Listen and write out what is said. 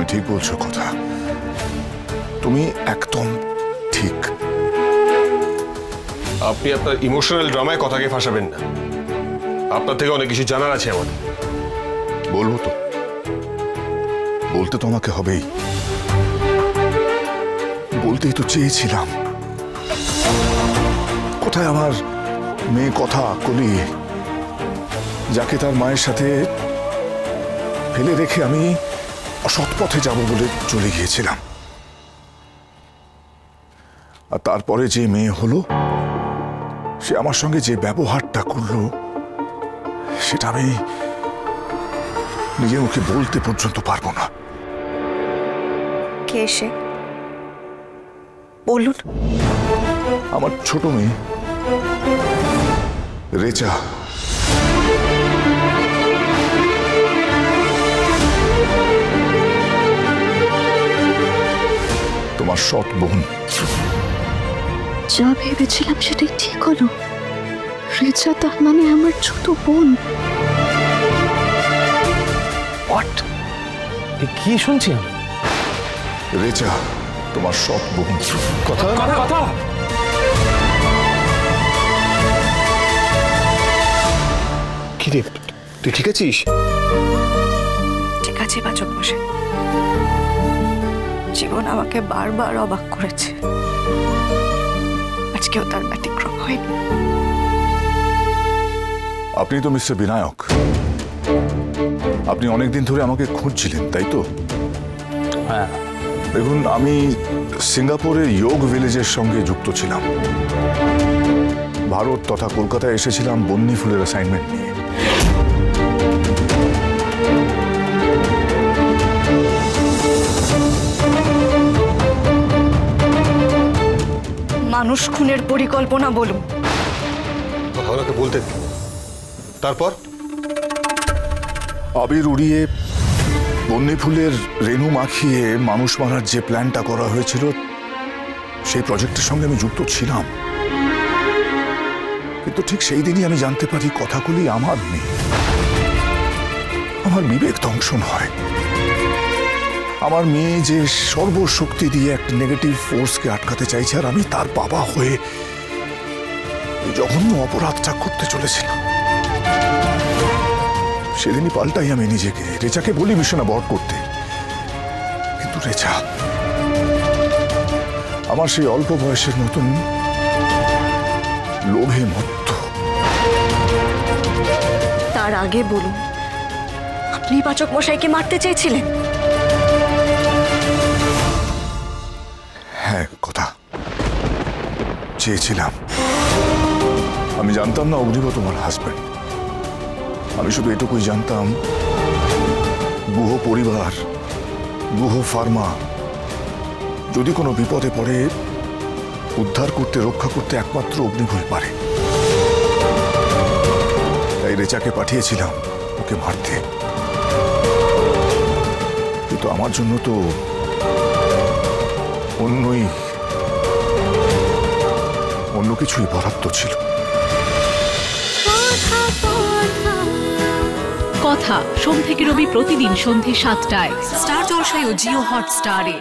তুমি ঠিক বলছো কথা, তুমি একদম ঠিক। আপনি আপনার ইমোশনাল ড্রামায় কথাকে ফাঁসাবেন না। আপনার থেকে অনেক কিছু জানার আছে আমাদের। বলবো তো, বলতে তো আমাকে হবেই। বলতেই তো চেয়েছিলাম। কোথায় আমার মেয়ে কথা কলি, যাকে তার মায়ের সাথে ফেলে রেখে আমি অসৎ পথে যাব বলে চলে গিয়েছিলাম। আর তারপরে যে মেয়ে হলো, সে আমার সঙ্গে যে ব্যবহারটা করলো, সেটা আমি নিজের মুখে বলতে পর্যন্ত পারবো না। কে সে? বলুন। আমার ছোট মেয়ে রেচা। তোমার সৎ বোন। যা ভেবেছিলাম সেটাই ঠিক হলো। রেচা তার মানে আমার ছোট বোন। কি শুনছি আমি? রেচা তোমার সৎ বোন। কথা কথা কি রে, তুই ঠিক আছিস? ঠিক আছে বাচক মশাই, জীবন আমাকে বারবার অবাক করেছে, আজকেও তার ব্যতিক্রম হয়নি। আপনি তো মিস্টার বিনায়ক, আপনি অনেকদিন ধরে আমাকে খুঁজছিলেন, তাই তো? হ্যাঁ। দেখুন, আমি সিঙ্গাপুরের যোগ ভিলেজের সঙ্গে যুক্ত ছিলাম। ভারত তথা কলকাতায় এসেছিলাম বন্যী ফুলের অ্যাসাইনমেন্ট নিয়ে। মানুষ খুনের পরিকল্পনা বলুন। কথা ওনাকে বলতে দিন। তারপর আবির উড়িয়ে বন্যী ফুলের রেণু মাখিয়ে মানুষ মারার যে প্ল্যানটা করা হয়েছিল, সেই প্রজেক্টের সঙ্গে আমি যুক্ত ছিলাম। কিন্তু ঠিক সেই দিনই আমি জানতে পারি কথাগুলি আমার নেই। আমার বিবেক দংশন হয়। আমার মেয়ে যে সর্বশক্তি দিয়ে একটা নেগেটিভ ফোর্সকে আটকাতে চাইছে, আর আমি তার বাবা হয়ে জঘন্য অপরাধটা করতে চলেছিলাম। সেদিনই পাল্টাই আমি নিজেকে। রেচাকে বলি মিশন অ্যাবর্ট করতে, কিন্তু রেচা আমার সেই অল্প বয়সের মতন লোভে মত্ত। তার আগে বলুন, আপনি বাচক মশাইকে মারতে চেয়েছিলেন? হ্যাঁ, কথা চেয়েছিলাম। আমি জানতাম না অগ্নিব তোমার হাজব্যান্ড। আমি শুধু এটুকুই জানতাম, গুহ পরিবার, গুহ ফার্মা যদি কোনো বিপদে পড়ে, উদ্ধার করতে, রক্ষা করতে একমাত্র অগ্নিভূই পারে। তাই রেচাকে পাঠিয়েছিলাম ওকে মারতে। কিন্তু আমার জন্য তো অন্য কিছুই বরাদ্দ ছিল। কথা সোম থেকে রবি প্রতিদিন সন্ধ্যে ৭টায় স্টার জলসায় ও জিও হটস্টারে।